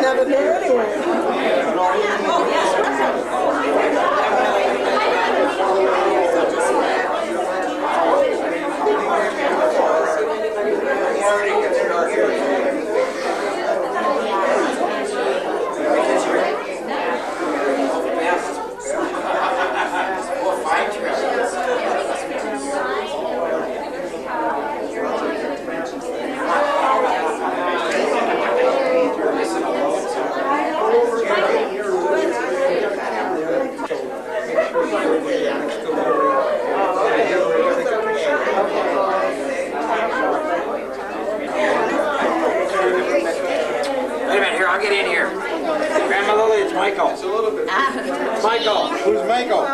Never knew anyway. I'll get in here. Grandma Lily, it's Michael. It's a little bit. Michael. Who's Michael?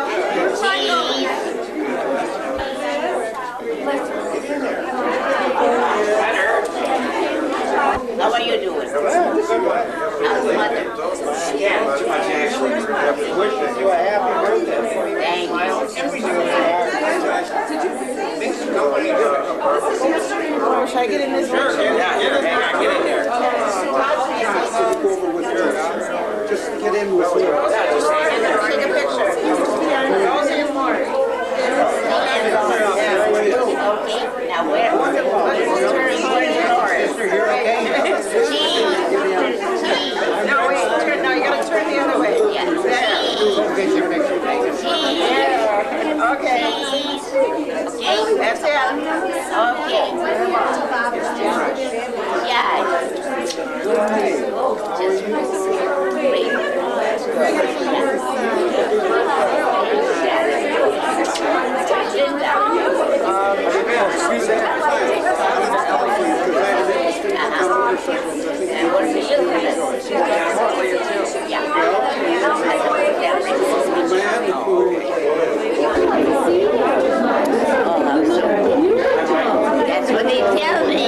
How are you doing? How's the mother? Yeah, too much actually. Wishing you a happy birthday. Thank you. Should I get in this? Sure. Yeah, here, hang on, get in there. Just get in with you. Take a picture. Okay, now where? No, wait. No, you gotta turn the other way. Yeah. Okay. That's it. Okay. Yeah. That's what they tell me.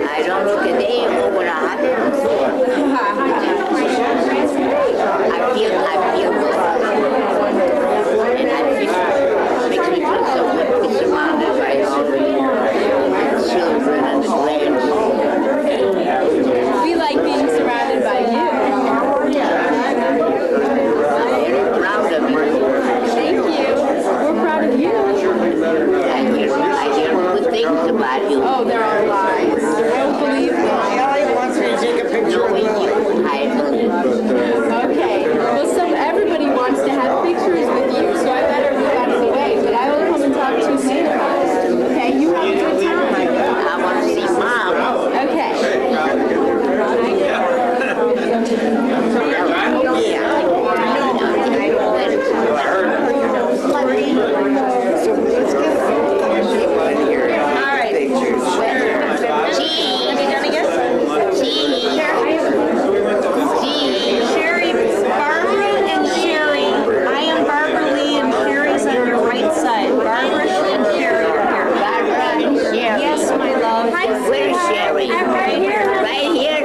I don't look a day over 100. I feel good. And makes me feel so good to be surrounded by all the children and the grandchildren. We like being surrounded by you. I'm proud of you. Thank you. We're proud of you. I hear good things about you. Oh, there are lies. Don't believe me. Wants me to take a picture of Knowing Lily. you, I believe. Okay. Well, everybody wants to have pictures with you, so I better move out of the way. But I will come and talk to you later. Okay? You have a good time. I want to see Mom. Okay. Sherry, Barbara and Sherry. I am Barbara Lee and Sherry's on your right side. Barbara and Sherry are here. Barbara and Sherry. Yes, my love. Where's Sherry? I'm right here. Right here.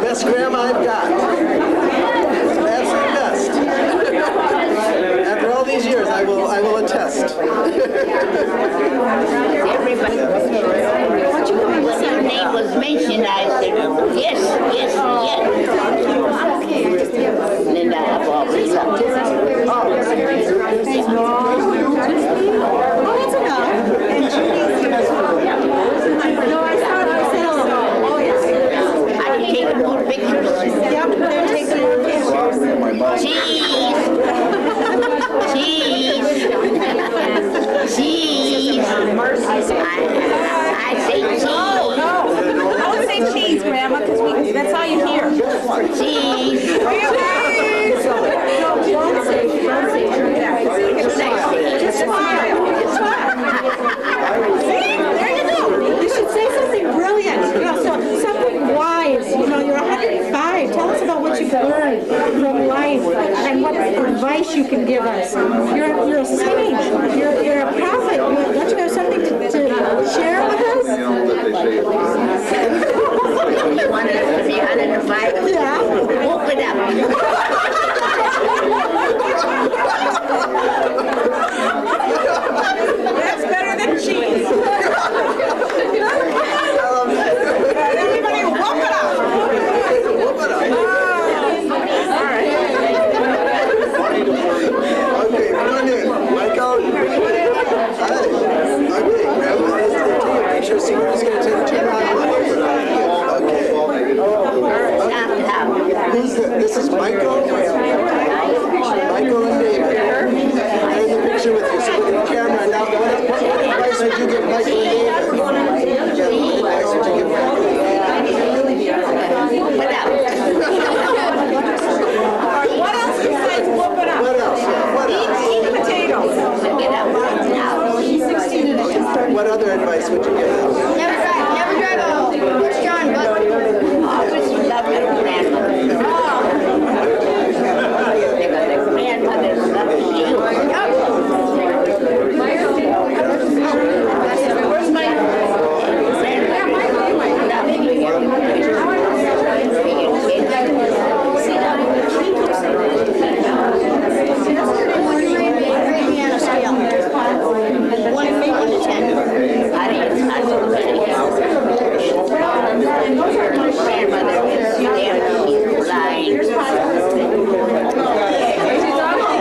Best grandma I've got. Absolute best. After all these years, I will attest. Everybody, when your name was mentioned, I said, yes. Linda, I've always loved you. I can take more pictures. Cheese. cheese. It's nice to eat. Just smile. Just smile. There you go. You should say something brilliant. You know, something wise. You know, you're 105. Tell us about what you've learned from life and what advice you can give us. You're a sage. You're a prophet. Don't you have something to share with us? You wanted us to be 105? Yeah. Open up. That's better than cheese. Everybody whoop it up. Okay, come on in. Michael. Hi. Okay, grandma is the tea. Make sure Senior's going to take 2 rounds. Okay. Who's this is Michael? Michael and David. I'm in the picture with you, so look at the camera. Now, what advice would you give Michael and David? What advice would you give Michael and David? Open up. What else besides whoop it up? What else? What else? Eat potatoes. Get up now. What other advice would you give them? Never drive home. Where's John? Always love your grandmother. Because the grandmother loves you. Where's my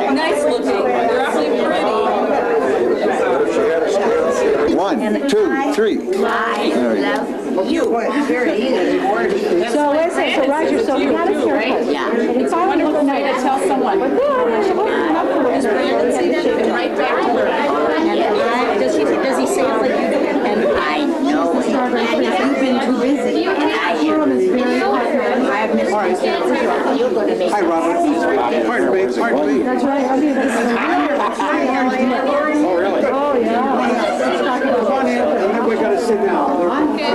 Nice looking. They're awfully pretty. 1, 2, 3. I love you. So listen, so Roger, so you got a haircut. Yeah. It's all wonderful way to tell someone. But then, Right back to her. does he say it like you do? And I know it. you've been too busy. And I am. I have missed you. You're going to make Hi, Robert. Pardon me. Pardon me. That's right. I mean, this is Oh, really? Oh, yeah. Come on in. We got to sit down. Okay.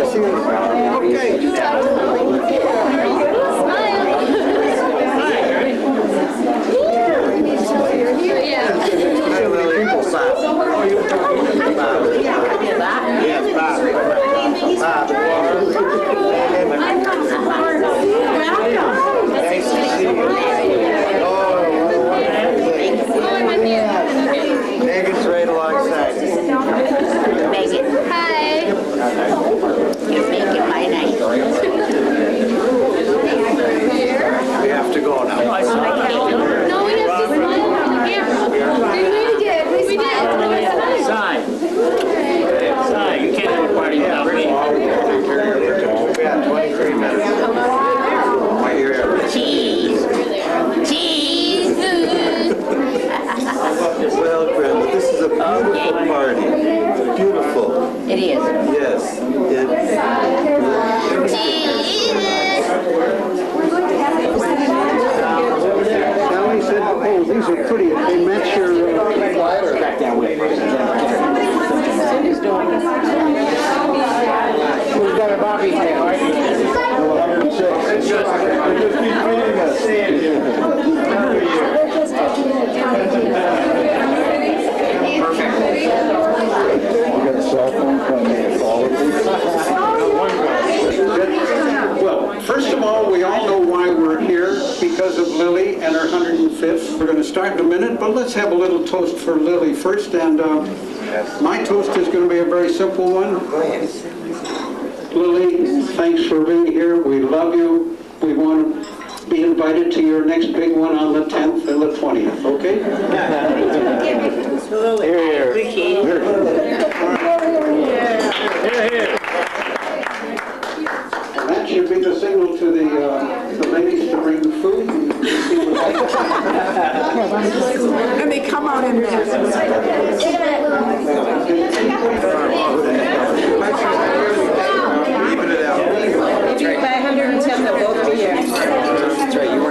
Megan's right alongside. Megan. Hi. You're making my night. We have to go now. No, we have to smile on the camera. We did. We did. Sign. Sign. You can't have a party without me. We have 23 minutes. Cheese. Cheese. Well, Grandma, this is a beautiful party. Beautiful. It is. Yes. Sally said, oh, these are pretty. They match your... Back that way. Who's got a Bobby head, right? Just keep reading us. Well, first of all, we all know why we're here, because of Lily and her 105th. We're going to start in a minute, but let's have a little toast for Lily first. And my toast is going to be a very simple one. Lily, thanks for being here. We love you. We want to be invited to your next big one on the 10th and the 20th, okay? Here, here. And that should be the signal to the ladies to bring the food. And they come out in Even it out. If you buy 110, they'll both be here. That's right.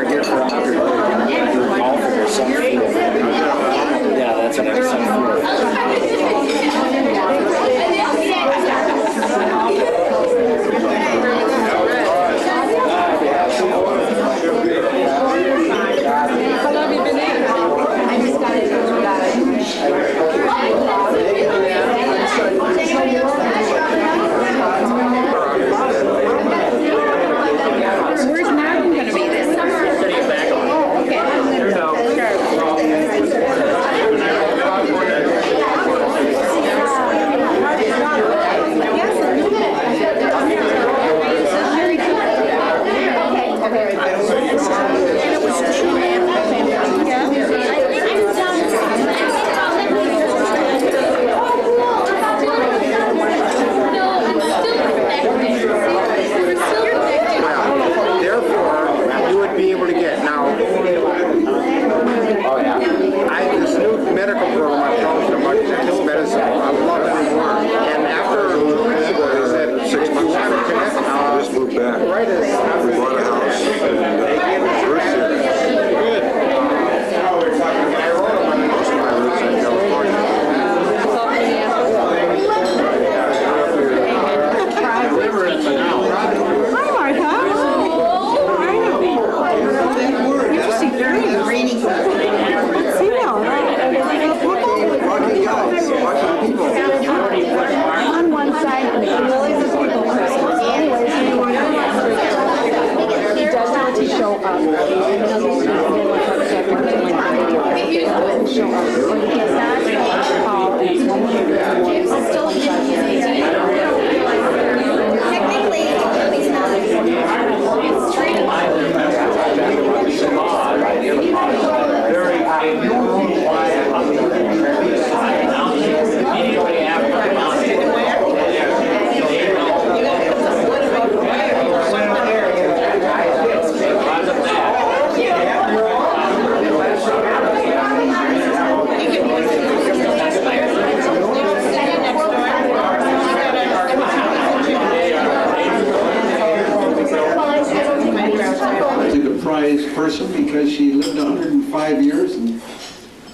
The prize person because she lived 105 years and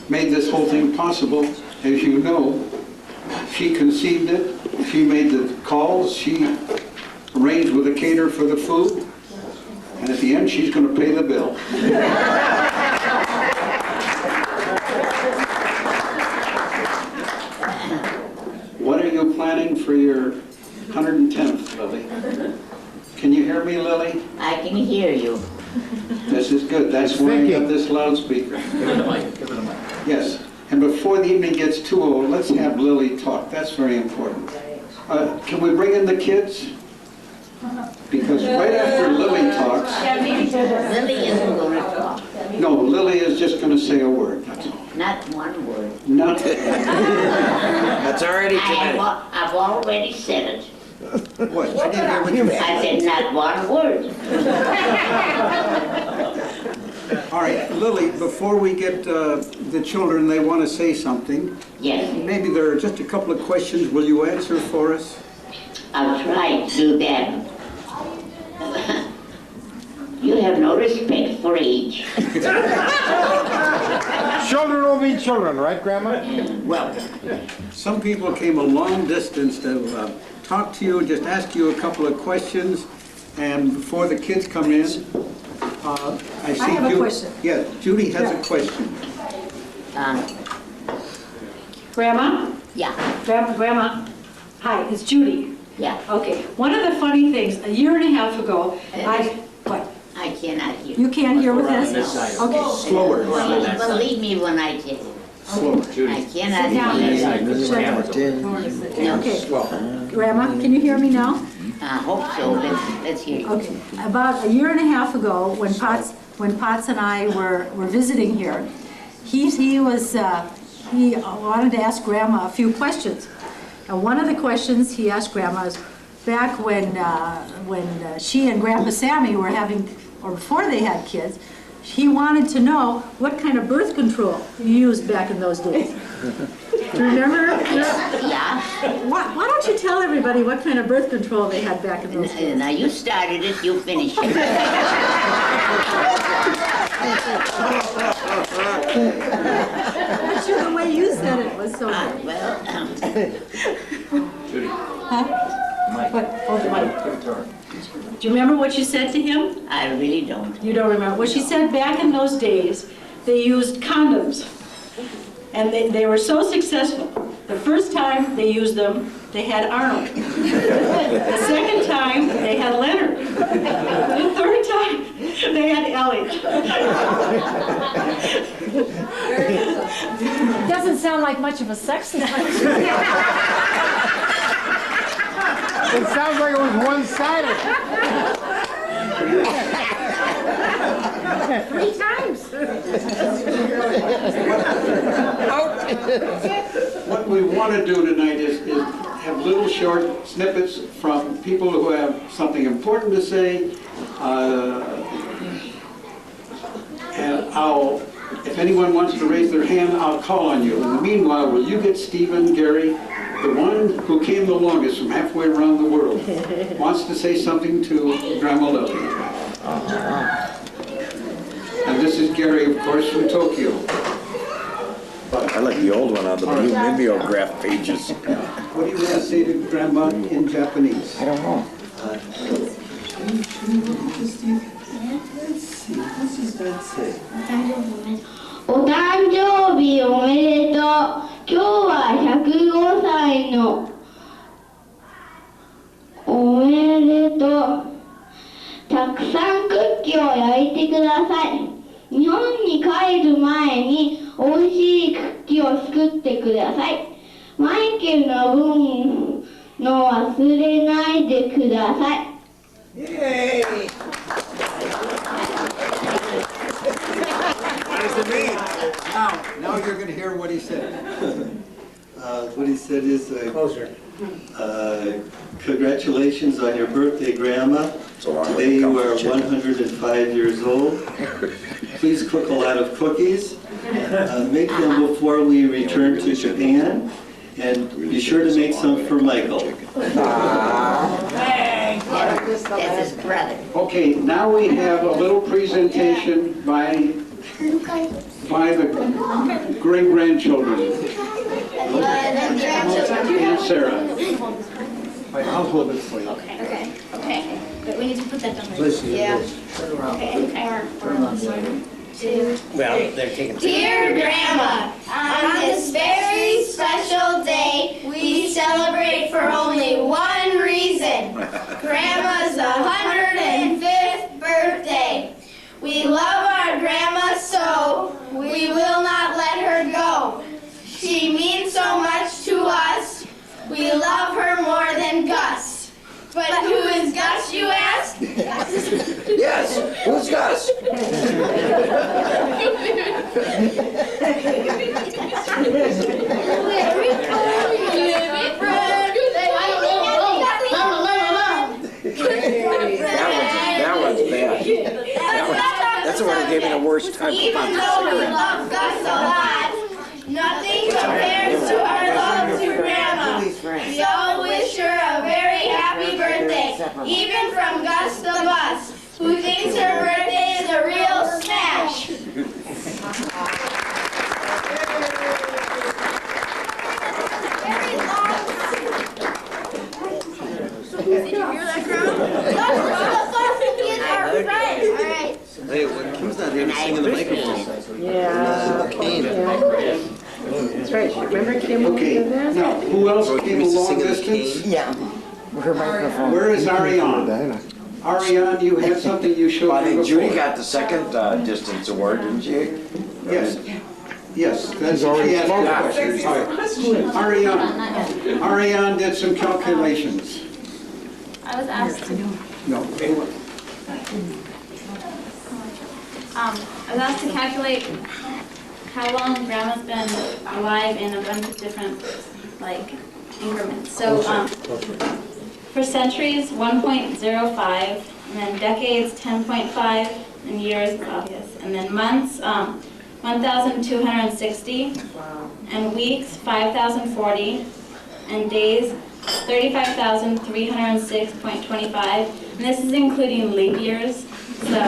made this whole thing possible. As you know, she conceived it, she made the calls, she arranged with the caterer for the food, and at the end, she's going to pay the bill. What are you planning for your 110th, Lily? Can you hear me, Lily? I can hear you. This is good. That's why I got this loudspeaker. Yes. And before the evening gets too old, let's have Lily talk. That's very important. Can we bring in the kids? Because right after Lily talks... Lily isn't going to talk. No, Lily is just going to say a word. That's all. Not one word. Not... That's already committed. I've already said it. What? I didn't hear what you said. I said not one word. All right, Lily, before we get the children, they want to say something. Yes, Maybe there are just a couple of questions. Will you answer for us? I'll try to do that. You have no respect for age. Children will be children, right, Grandma? Well, some people came a long distance to talk to you, just ask you a couple of questions, and before the kids come in, I see have a question. Yeah, Judy has a question. Grandma? Yeah, Grandma? Hi, it's Judy. yeah, Okay, one of the funny things, a year and a half ago, what? I cannot hear. You can't hear with us? Okay. Slower. Believe me when I tell you. Slower. I cannot hear. Okay. Grandma, can you hear me now? I hope so. Let's hear you. Okay. About a year and a half ago, when Potts and I were visiting here, he wanted to ask Grandma a few questions. And one of the questions he asked Grandma is back when she and Grandpa Sammy were having, or before they had kids, he wanted to know what kind of birth control you used back in those days. Do you remember? Yeah. Why don't you tell everybody what kind of birth control they had back in those days? Now you started it, you finish it. But the way you said it was so good. Well, Huh? What? Oh, the mic. Do you remember what you said to him? I really don't. You don't remember. Well, she said back in those days, they used condoms. And they were so successful. The first time they used them, they had Arnold. The second time, they had Leonard. The third time, they had Ellie. Doesn't sound like much of a sex life. It sounds like it was one-sided. 3 times. What we want to do tonight is have little short snippets from people who have something important to say. And if anyone wants to raise their hand, I'll call on you. In the meanwhile, will you get Stephen, Gary, the one who came the longest from halfway around the world, wants to say something to Grandma Lily. And this is Gary, of course, from Tokyo. I like the old one on the mimeograph pages. What do you want to say to Grandma in Japanese? I don't know. Let's see, what does that say? お誕生日おめでとう。今日は105歳のおめでとう。たくさんクッキーを焼いてくだささい。日本に帰る前に美味しいクッキーを作ってください。マイケルの分の忘れないでください。Yay! What does it mean? Now you're going to hear what he said. What he said is, congratulations on your birthday, Grandma. Today you are 105 years old. Please cook a lot of cookies. Make them before we return to Japan. And be sure to make some for Michael. That's his brother. Okay, now we have a little presentation by the great-grandchildren. And Sarah. I'll hold it for you. Okay. But we need to put that down. Yeah. Well, they're taking. Dear Grandma, on this very special day, we celebrate for only one reason. Grandma's 105th birthday. We love our grandma so we will not let her go. She means so much to us. We love her more than Gus. But who is Gus, you ask? Yes, who's Gus? That one's bad. That's the one that gave me the worst time. Even though we love Gus a lot, nothing compares to our love to Grandma. We all wish her a very happy birthday, even from Gus the Bus, who thinks her birthday is a real smash. Did you hear that, Grandma? Gus the Bus is our friend. All right. Hey, when Kim's not here to sing in the microphone. That's right. Remember Kim? Okay, now, who else came a long distance? Yeah. Her microphone. Where is Ariane? Ariane, you had something you showed I me think before. Judy got the second distance award, didn't she? Yes. Yes, that's already Ariane did some calculations. I was asked to. No. I was asked to calculate how long Grandma's been alive in a bunch of different, increments. So, for centuries, 1.05, and then decades, 10.5, and years is obvious. And then months, 1,260, and weeks, 5,040, and days, 35,306.25, and this is including leap years. So,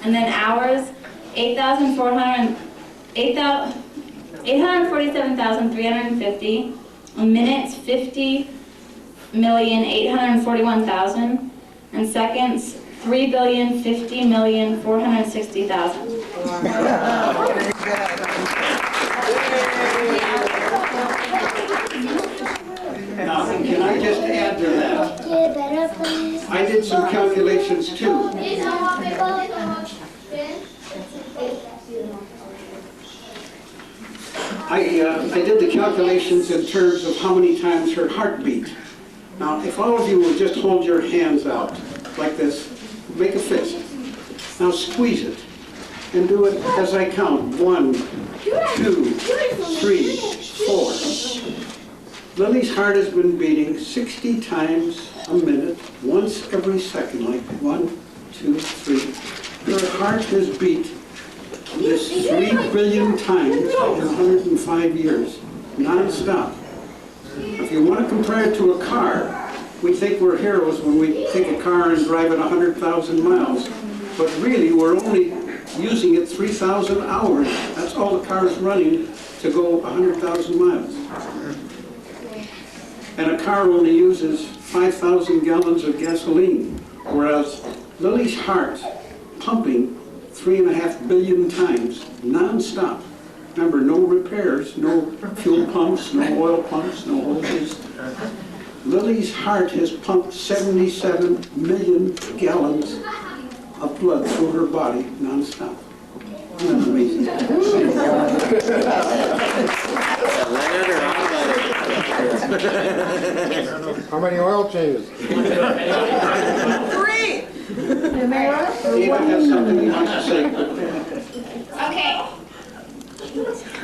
and then hours, 847,350, minutes, 50,841,000, and seconds, 3,050,460,000. Now, can I just add to that? I did some calculations too. I did the calculations in terms of how many times her heart beat. Now, if all of you will just hold your hands out like this, make a fist. Now squeeze it and do it as I count. 1, 2, 3, 4. Lily's heart has been beating 60 times a minute, once every second, like 1, 2, 3. Her heart has beat this 3 billion times in 105 years, non-stop. If you want to compare it to a car, we think we're heroes when we take a car and drive it 100,000 miles. But really, we're only using it 3,000 hours. That's all the car is running to go 100,000 miles. And a car only uses 5,000 gallons of gasoline, whereas Lily's heart pumping 3.5 billion times, non-stop. Remember, no repairs, no fuel pumps, no oil pumps, no hoses. Lily's heart has pumped 77 million gallons blood through her body nonstop. Isn't that amazing? Leonard or unleaded? How many oil changes? 3. David has something he wants to say. Okay.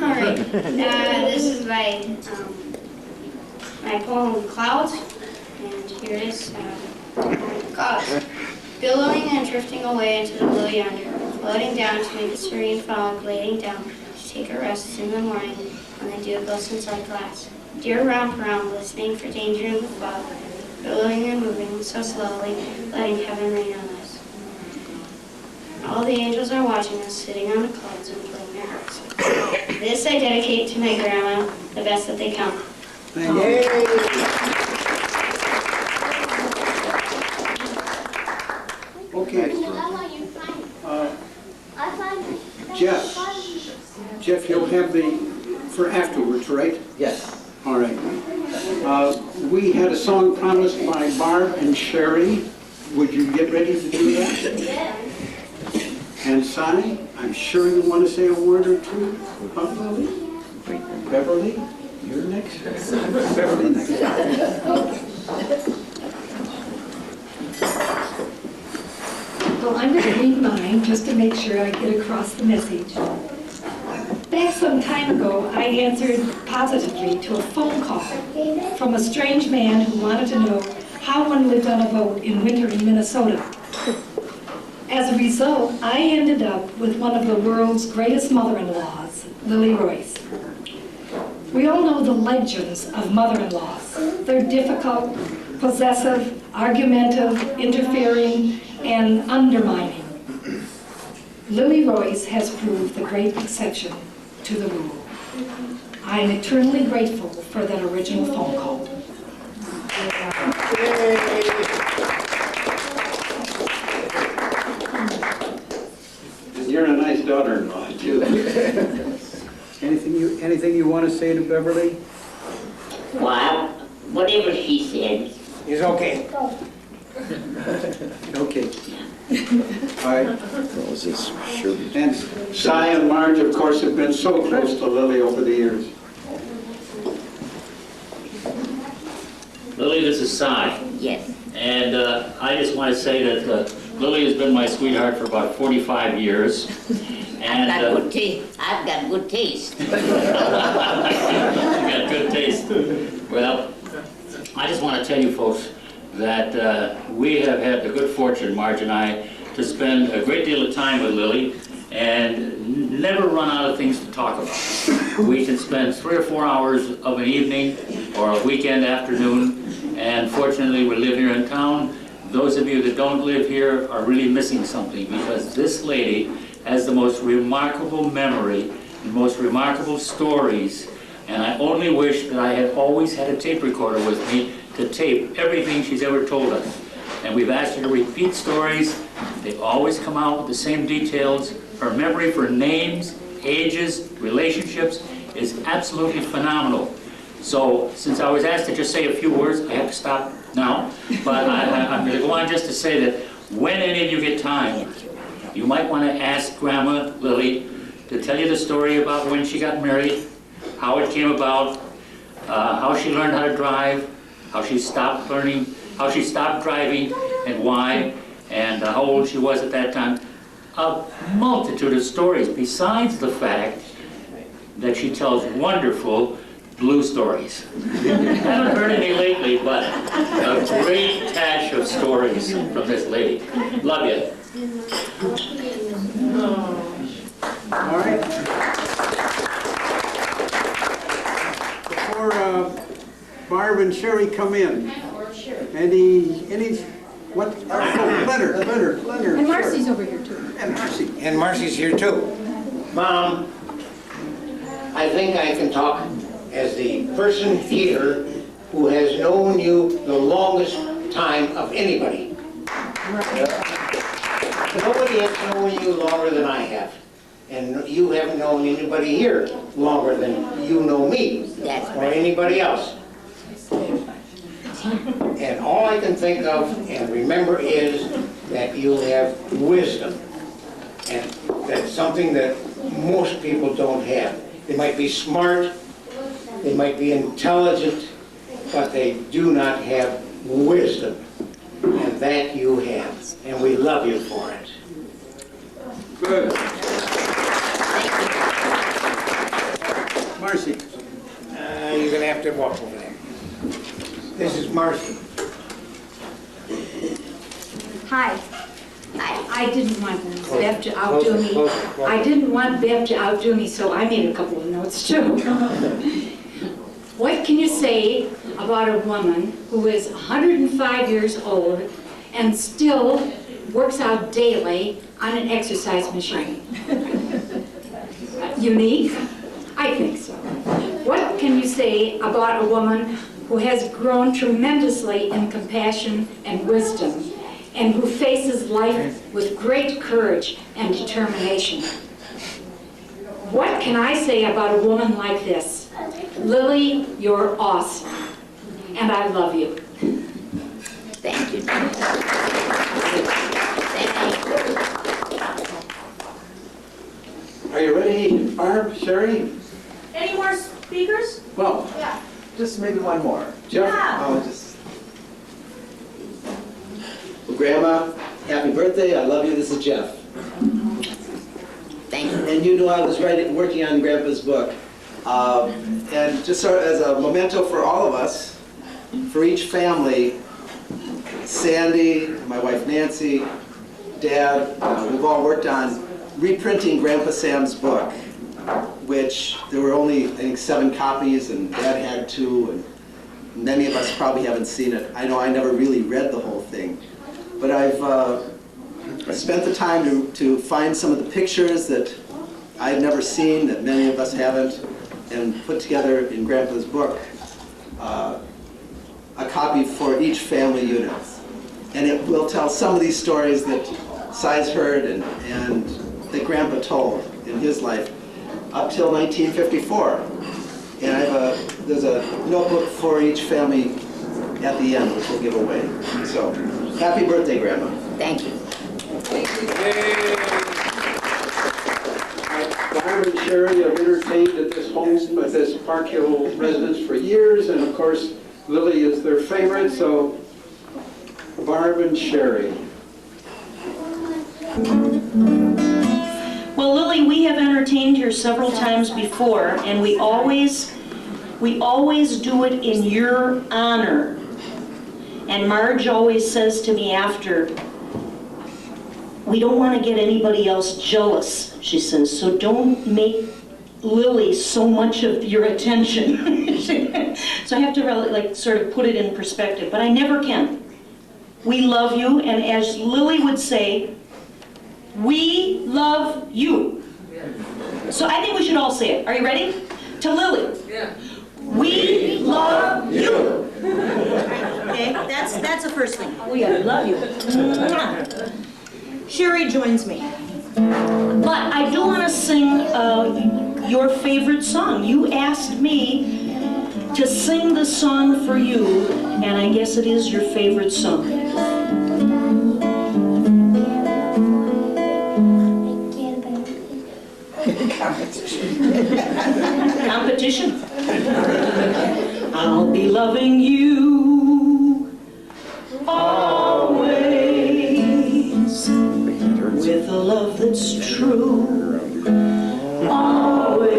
All right. This is my poem Clouds, and here it is. Clouds, billowing and drifting away into the blue yonder, floating down to make a serene fog, laying down to take a rest in the morning when the dew glistens like glass. Deer romp around, listening for danger in the fog, billowing and moving so slowly, letting heaven rain on us. All the angels are watching us, sitting on the clouds and playing their harps. This I dedicate to my grandma, the best that they come. Thank you. Okay. Jeff, you'll have for afterwards, right? Yes. All right. We had a song promised by Barb and Sherry. Would you get ready to do that? Yeah. And Sonny, I'm sure you want to say a word or two. Beverly, you're next. Beverly next. Well, I'm going to read mine just to make sure I get across the message. Back some time ago, I answered positively to a phone call from a strange man who wanted to know how one lived on a boat in winter in Minnesota. As a result, I ended up with one of the world's greatest mother-in-laws, Lily Royce. We all know the legends of mother-in-laws. They're difficult, possessive, argumentative, interfering, and undermining. Lily Royce has proved the great exception to the rule. I am eternally grateful for that original phone call. And you're a nice daughter-in-law, too. Anything you want to say to Beverly? Well, whatever she said. He's okay. Okay. All right. What was this? Sure. And Cy and Marge, of course, have been so close to Lily over the years. Lily, this is Cy. Yes. And I just want to say that Lily has been my sweetheart for about 45 years. And I've got good taste. I've got good taste. You got good taste. Well, I just want to tell you folks that we have had the good fortune, Marge and I, to spend a great deal of time with Lily and never run out of things to talk about. We can spend 3 or 4 hours of an evening or a weekend afternoon, and fortunately we live here in town. Those of you that don't live here are really missing something, because this lady has the most remarkable memory, the most remarkable stories, and I only wish that I had always had a tape recorder with me to tape everything she's ever told us. And we've asked her to repeat stories. They always come out with the same details. Her memory for names, ages, relationships is absolutely phenomenal. So since I was asked to just say a few words, I have to stop now. But I'm going to go on just to say that when any of you get time, you might want to ask Grandma Lily to tell you the story about when she got married, how it came about, how she learned how to drive, how she stopped learning, how she stopped driving and why, and how old she was at that time. A multitude of stories, besides the fact that she tells wonderful blue stories. Haven't heard any lately, but a great cache of stories from this lady. Love you. All right. Before Barb and Sherry come in, what? Oh, Leonard. And Marcy's over here too. And Marcy's here too. Mom, I think I can talk as the person here who has known you the longest time of anybody. Nobody has known you longer than I have. And you haven't known anybody here longer than you know me, or anybody else. And all I can think of and remember is that you have wisdom. And that's something that most people don't have. They might be smart, they might be intelligent, but they do not have wisdom. And that you have. And we love you for it. Good. Marcy. You're going to have to walk over there. This is Marcy. Hi. I didn't want Bev to outdo me. I didn't want Bev to outdo me, so I made a couple of notes too. What can you say about a woman who is 105 years old and still works out daily on an exercise machine? Unique? I think so. What can you say about a woman who has grown tremendously in compassion and wisdom, and who faces life with great courage and determination? What can I say about a woman like this? Lily, you're awesome, and I love you. Thank you. Are you ready, Barb, Sherry? Any more speakers? Well, Yeah. Just maybe one more. Jeff? Oh, Well, Grandma, happy birthday. I love you. This is Jeff. Thank you. And you knew I was working on Grandpa's book. And just sort of as a memento for all of us, for each family, Sandy, my wife Nancy, Dad, we've all worked on reprinting Grandpa Sam's book, which there were only, I think, 7 copies, and Dad had 2, and many of us probably haven't seen it. I know I never really read the whole thing, but I've spent the time to find some of the pictures that I've never seen, that many of us haven't, and put together in Grandpa's book a copy for each family unit. And it will tell some of these stories that Si's heard and that Grandpa told in his life up till 1954. And there's a notebook for each family at the end, which we'll give away. So, happy birthday, Grandma. Thank you. Barb and Sherry have entertained at this home, at this Park Hill residence for years, and of course, Lily is their favorite, so Barb and Sherry. Well, Lily, we have entertained here several times before, and we always do it in your honor. And Marge always says to me after, we don't want to get anybody else jealous, she says, so don't make Lily so much of your attention. So I have to really, sort of put it in perspective, but I never can. We love you, and as Lily would say, we love you. So I think we should all say it. Are you ready? To Lily. Yeah. We love you. Okay, that's the first thing. We love you. Sherry joins me. But I do want to sing your favorite song. You asked me to sing the song for you, and I guess it is your favorite song. Competition. I'll be loving you always with a love that's true. Always.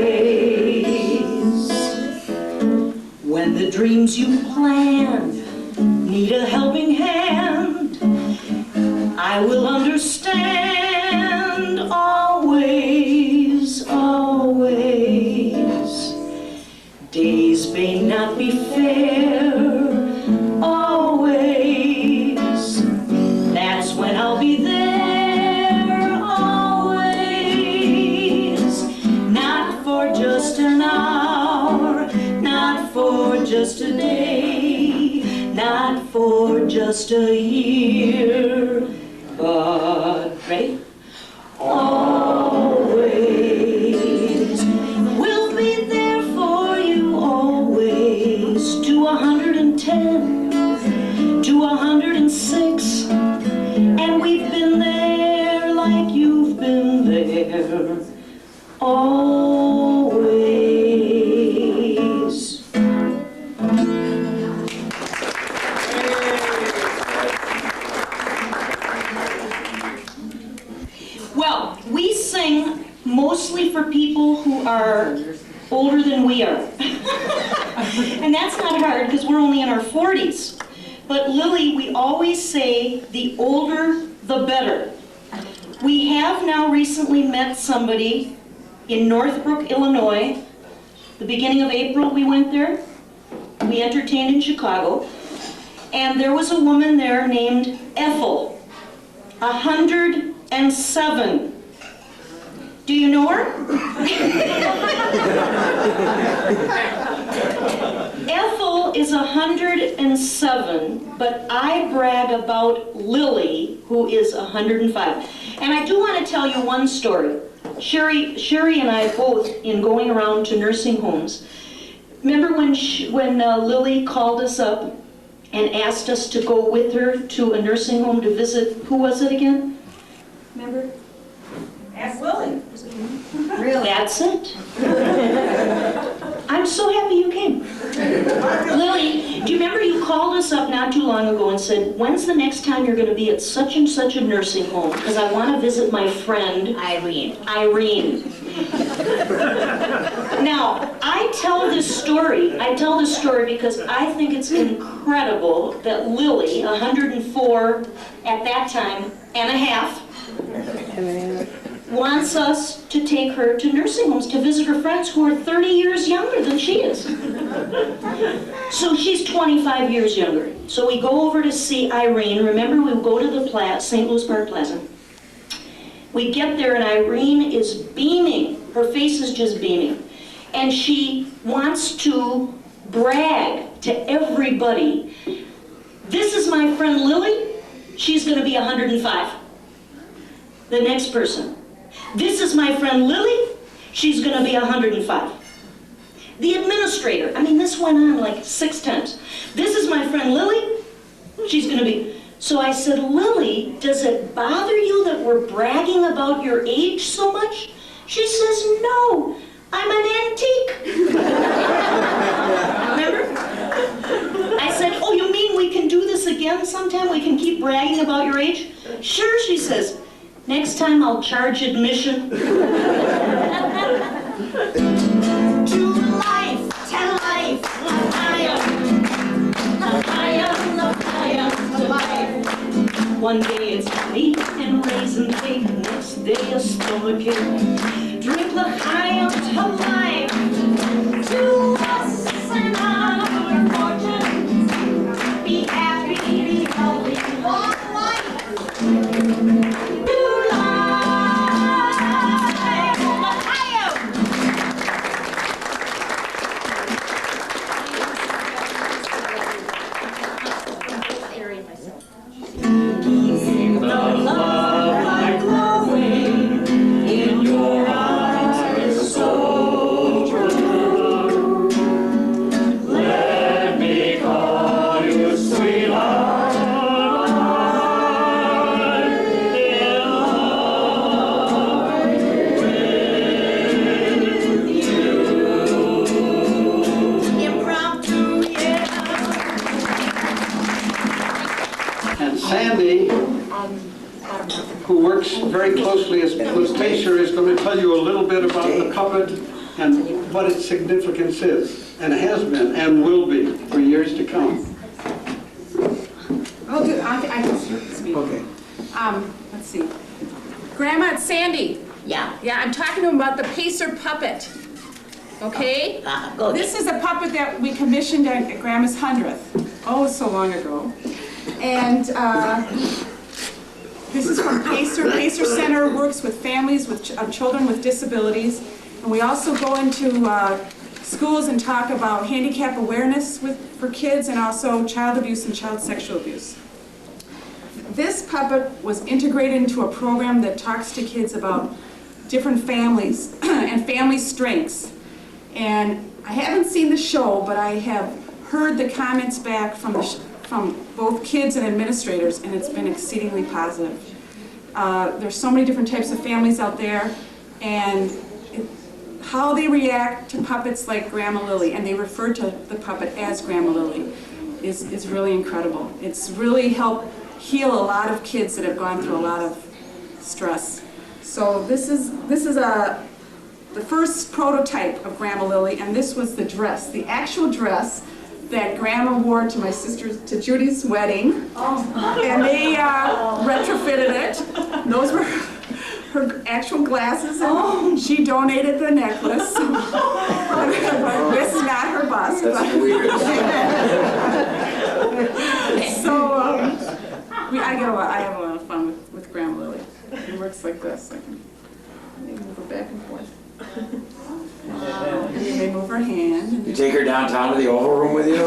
When the dreams you planned need a helping hand, I will understand. Always, always. Days may not be fair. Always. That's when I'll be there. Always. Not for just an hour, not for just a day, not for just a year, but ready? Always. We'll be there for you always. To 110, to 106, and we've like you've been there always. Well, we sing mostly for people who are older than we are. And that's not hard because we're only in our 40s. But Lily, we always say the older the better. We have now recently met somebody in Northbrook, Illinois. The beginning of April we went there. We entertained in Chicago. And there was a woman there named Ethel, 107. Do you know her? Ethel is 107, but I brag about Lily, who is 105. And I do want to tell you one story. Sherry and I both, in going around to nursing homes, remember when Lily called us up and asked us to go with her to a nursing home to visit, who was it again? Remember? Ask Lily. Really? That's it? I'm so happy you came. Lily, do you remember you called us up not too long ago and said, when's the next time you're going to be at such and such a nursing home? Because I want to visit my friend Irene. Now, I tell this story because I think it's incredible that Lily, 104 at that time and a half, wants us to take her to nursing homes to visit her friends who are 30 years younger than she is. So she's 25 years younger. So we go over to see Irene. Remember, we go to the St. Louis Park Plaza. We get there and Irene is beaming. Her face is just beaming. And she wants to brag to everybody. This is my friend Lily. She's going to be 105. The next person. This is my friend Lily. She's going to be 105. The administrator. I mean, this went on like 6 times. This is my friend Lily. She's going to be... So I said, Lily, does it bother you that we're bragging about your age so much? She says, no, I'm an antique. Remember? I said, oh, you mean we can do this again sometime? We can keep bragging about your age? Sure, she says. Next time I'll charge admission. To life, to life, to life. One day it's meat and raisin cake, next day a stomach ache. Drink the high up to life. To us and our fortunes, be happy, be healthy, long life. Very closely as Pacer is going to tell you a little bit about the puppet and what its significance is, and has been, and will be for years to come. I can speak. Okay. Let's see. Grandma, it's Sandy. Yeah. Yeah, I'm talking to him about the Pacer puppet. Okay? Go This is a puppet that we commissioned at Grandma's 100th. Oh, so long ago. And this is from Pacer. Pacer Center works with families of children with disabilities. And we also go into schools and talk about handicap awareness for kids and also child abuse and child sexual abuse. This puppet was integrated into a program that talks to kids about different families and family strengths. And I haven't seen the show, but I have heard the comments back from both kids and administrators, and it's been exceedingly positive. There's so many different types of families out there, and how they react to puppets like Grandma Lily, and they refer to the puppet as Grandma Lily, is really incredible. It's really helped heal a lot of kids that have gone through a lot of stress. So this is the first prototype of Grandma Lily, and this was the dress, the actual dress that Grandma wore to my sister's, to Judy's wedding. And they retrofitted it. Those were her actual glasses, and she donated the necklace. This is not her bust. That's weird. So I have a lot of fun with Grandma Lily. It works like this. I can move her back and forth. You may move her hand. You take her downtown to the Oval Room with you?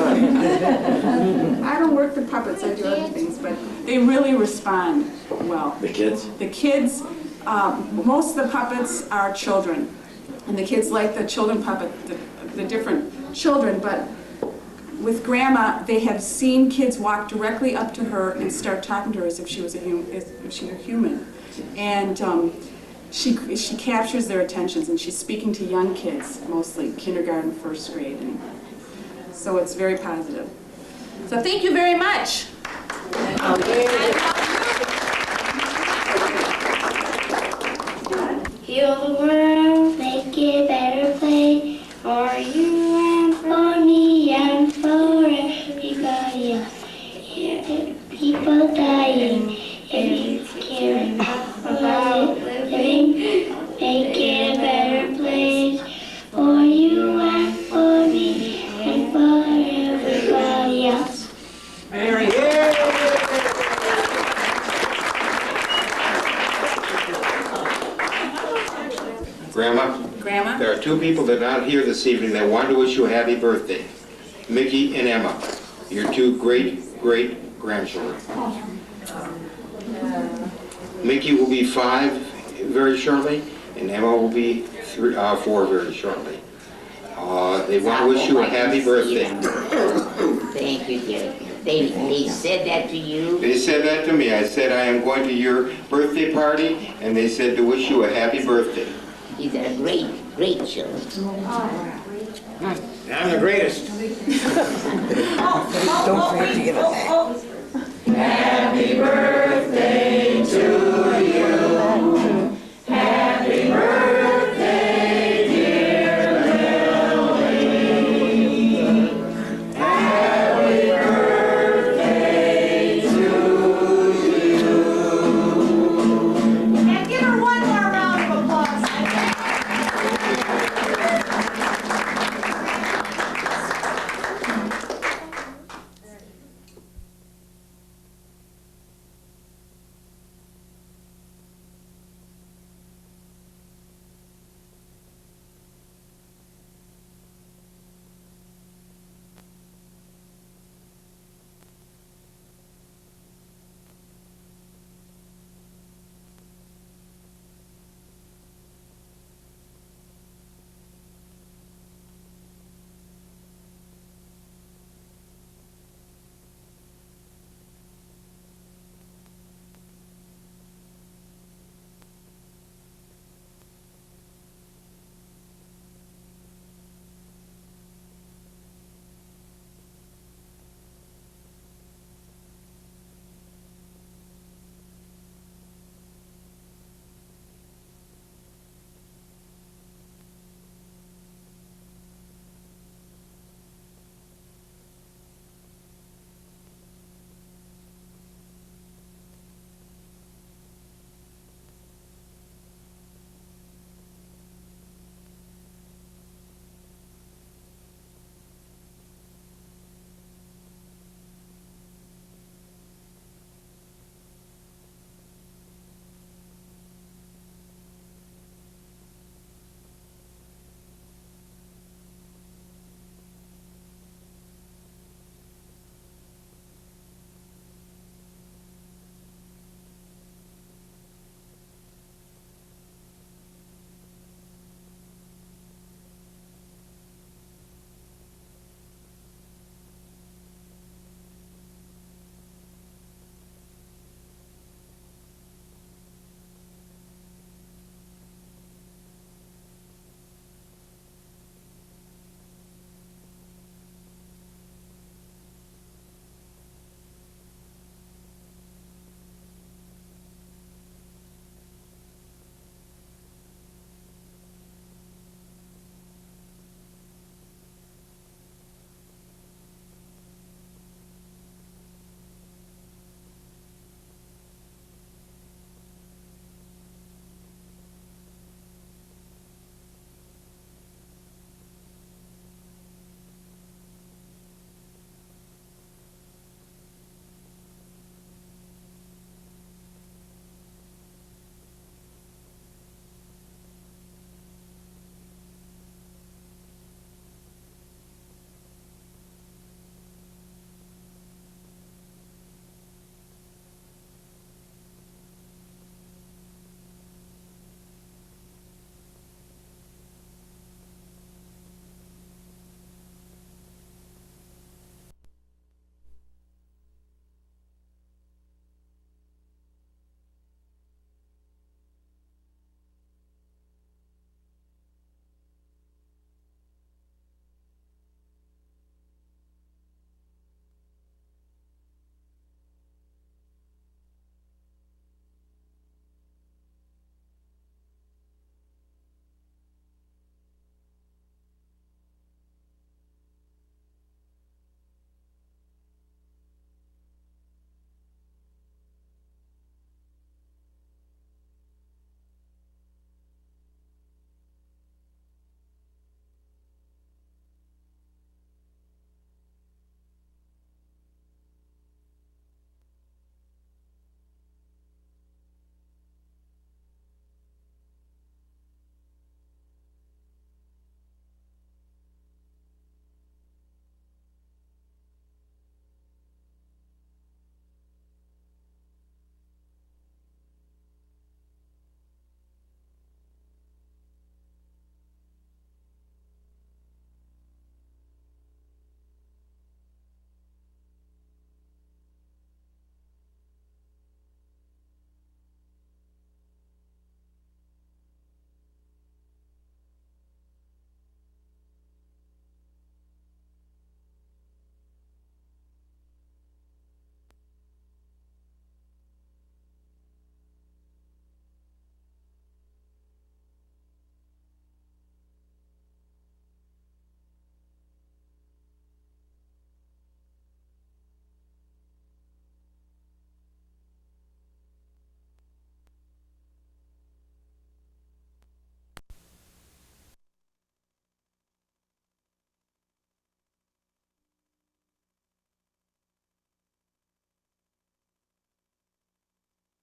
I don't work the puppets, I do other things, but they really respond well. The kids? The kids, most of the puppets are children, and the kids like the children puppet, the different children, but with Grandma, they have seen kids walk directly up to her and start talking to her as if she was a human. And she captures their attentions, and she's speaking to young kids, mostly kindergarten, first grade, and so it's very positive. So thank you very much. Heal the world, make it a better place for you and for me and for everybody else. People dying, if you care about living, make it a better place for you and for me and for everybody else. Very good. Grandma, there are two people that are not here this evening that want to wish you a happy birthday. Mickey and Emma, your two great-great-grandchildren. Mickey will be 5 very shortly, and Emma will be 4 very shortly. They want to wish you a happy birthday. Thank you, dear. They said that to you? They said that to me. I said I am going to your birthday party, and they said to wish you a happy birthday. These are great children. I'm the greatest. Don't forget to give it back. Happy birthday.